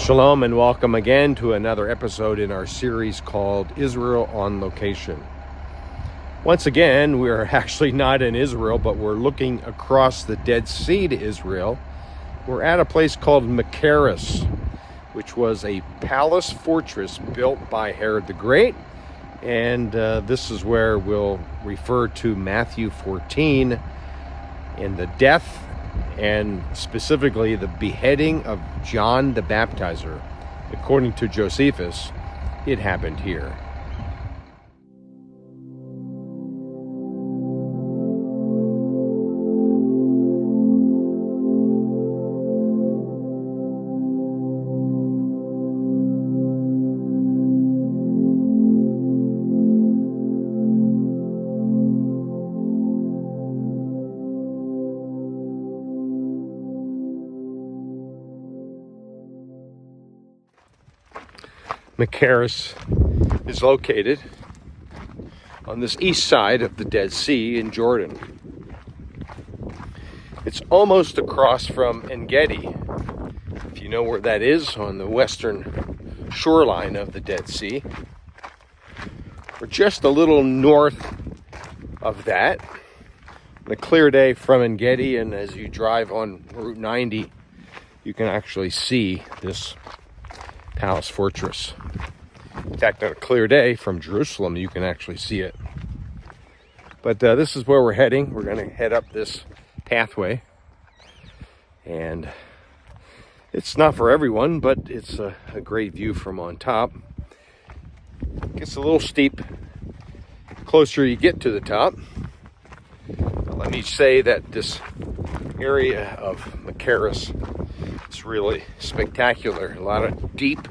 Shalom and welcome again to another episode in our series called Israel on Location. Once again, we're actually not in Israel, but we're looking across the Dead Sea to Israel. We're at a place called Machaerus, which was a palace fortress built by Herod the Great. And this is where we'll refer to Matthew 14 and the death and specifically the beheading of John the Baptizer. According to Josephus, it happened here. Machaerus is located on this east side of the Dead Sea in Jordan. It's almost across from En-Gedi, if you know where that is, on the western shoreline of the Dead Sea. We're just a little north of that. On a clear day from En-Gedi, and as you drive on Route 90, you can actually see this palace fortress. In fact, on a clear day from Jerusalem, you can actually see it. But this is where we're heading. We're going to head up this pathway. And it's not for everyone, but it's a great view from on top. It gets a little steep the closer you get to the top. But let me say that this area of Machaerus is really spectacular. A lot of deep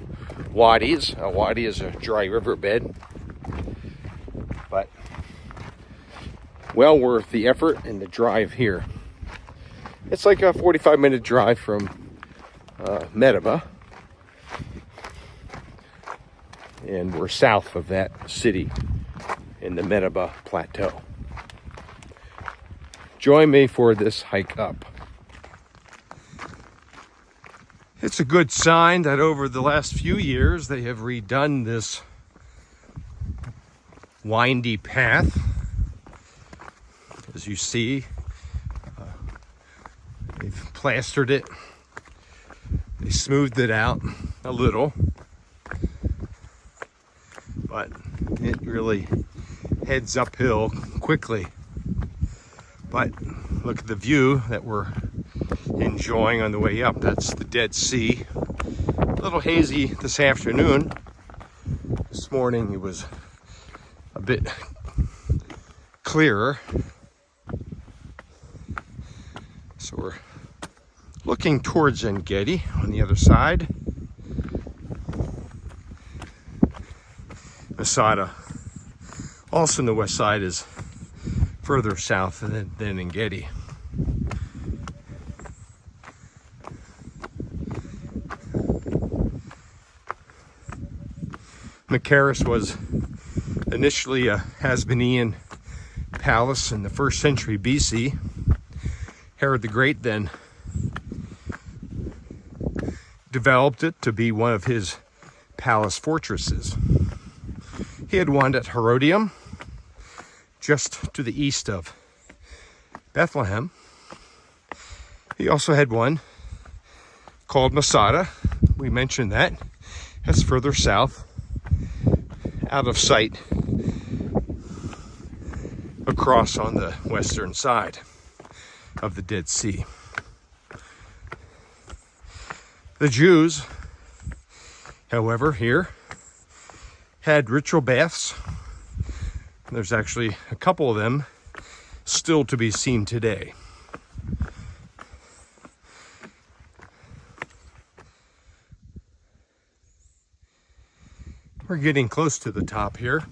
wadis. A wadi is a dry riverbed, but well worth the effort and the drive here. It's like a 45-minute drive from Medeba, and we're south of that city in the Medeba Plateau. Join me for this hike up. It's a good sign that over the last few years they have redone this windy path. As you see, they've plastered it. They smoothed it out a little, but it really heads uphill quickly. But look at the view that we're enjoying on the way up. That's the Dead Sea. A little hazy this afternoon. This morning it was a bit clearer. So we're looking towards En-Gedi on the other side. Masada, also on the west side, is further south than En-Gedi. Machaerus was initially a Hasmean palace in the 1st century BC. Herod the Great then developed it to be one of his palace fortresses. He had one at Herodium, just to the east of Bethlehem. He also had one called Masada. We mentioned that. That's further south, out of sight, across on the western side of the Dead Sea. The Jews, however, here had ritual baths. There's actually a couple of them still to be seen today. We're getting close to the top here.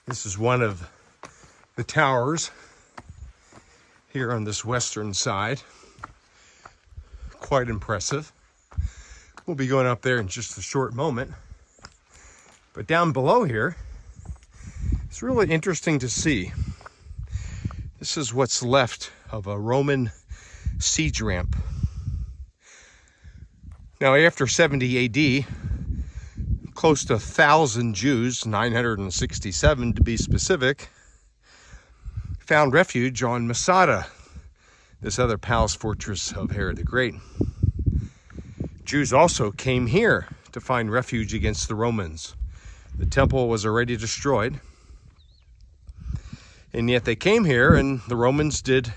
This is one of the towers here on this western side. Quite impressive. We'll be going up there in just a short moment. But down below here, it's really interesting to see. This is what's left of a Roman siege ramp. Now, after 70 AD, close to 1,000 Jews, 967 to be specific, found refuge on Masada, this other palace fortress of Herod the Great. Jews also came here to find refuge against the Romans. The temple was already destroyed, and yet they came here, and the Romans did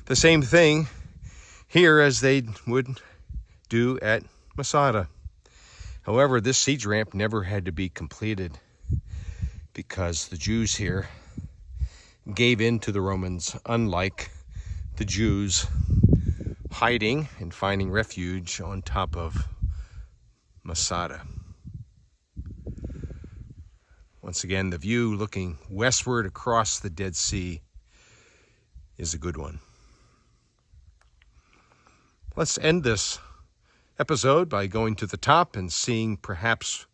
the same thing here as they would do at Masada. However, this siege ramp never had to be completed because the Jews here gave in to the Romans, unlike the Jews hiding and finding refuge on top of Masada. Once again, the view looking westward across the Dead Sea is a good one. Let's end this episode by going to the top and seeing perhaps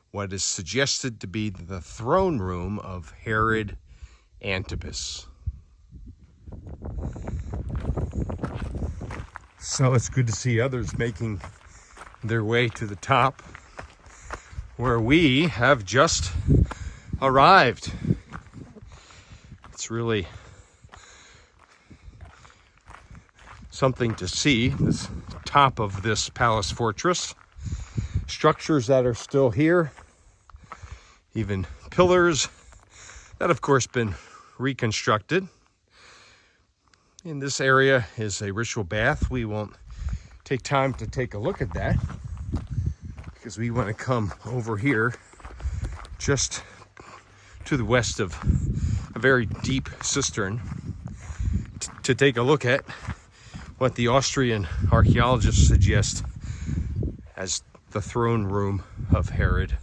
what is suggested to be the throne room of Herod Antipas. So it's good to see others making their way to the top, where we have just arrived. It's really something to see, this top of this palace fortress. Structures that are still here, even pillars that of course been reconstructed. In this area is a ritual bath. We won't take time to take a look at that because we want to come over here just to the west of a very deep cistern to take a look at what the Austrian archaeologists suggest as the throne room of Herod,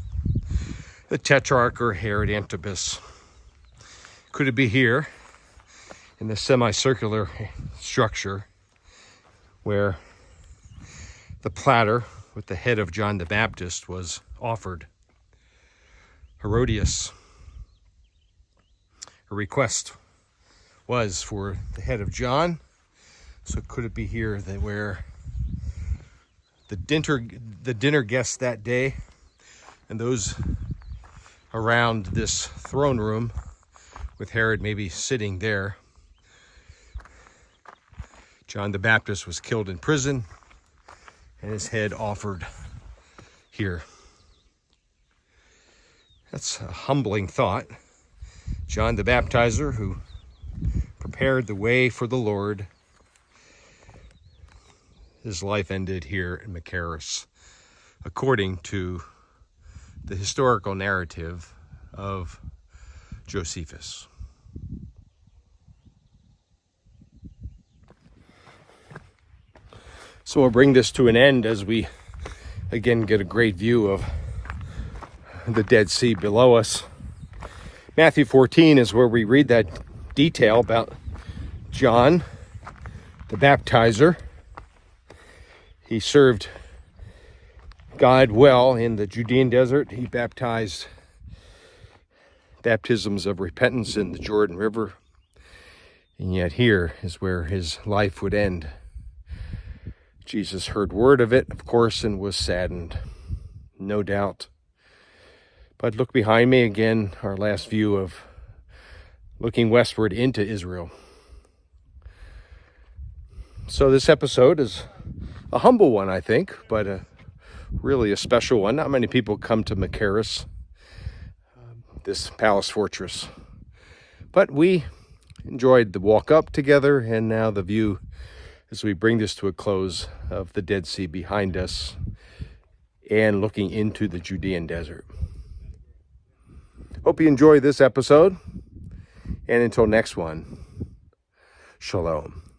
the Tetrarch, or Herod Antipas. Could it be here in the semicircular structure where the platter with the head of John the Baptist was offered? Herodias, a request was for the head of John. So could it be here that where the dinner guests that day and those around this throne room with Herod maybe sitting there, John the Baptist was killed in prison and his head offered here? That's a humbling thought. John the Baptizer, who prepared the way for the Lord, his life ended here in Machaerus, according to the historical narrative of Josephus. So we'll bring this to an end as we again get a great view of the Dead Sea below us. Matthew 14 is where we read that detail about John the Baptizer. He served God well in the Judean desert. He baptized baptisms of repentance in the Jordan River. And yet here is where his life would end. Jesus heard word of it, of course, and was saddened, no doubt. But look behind me again, our last view of looking westward into Israel. So this episode is a humble one, I think, but really a special one. Not many people come to Machaerus, this palace fortress. But we enjoyed the walk up together, and now the view as we bring this to a close of the Dead Sea behind us and looking into the Judean desert. Hope you enjoyed this episode, and until next one, shalom.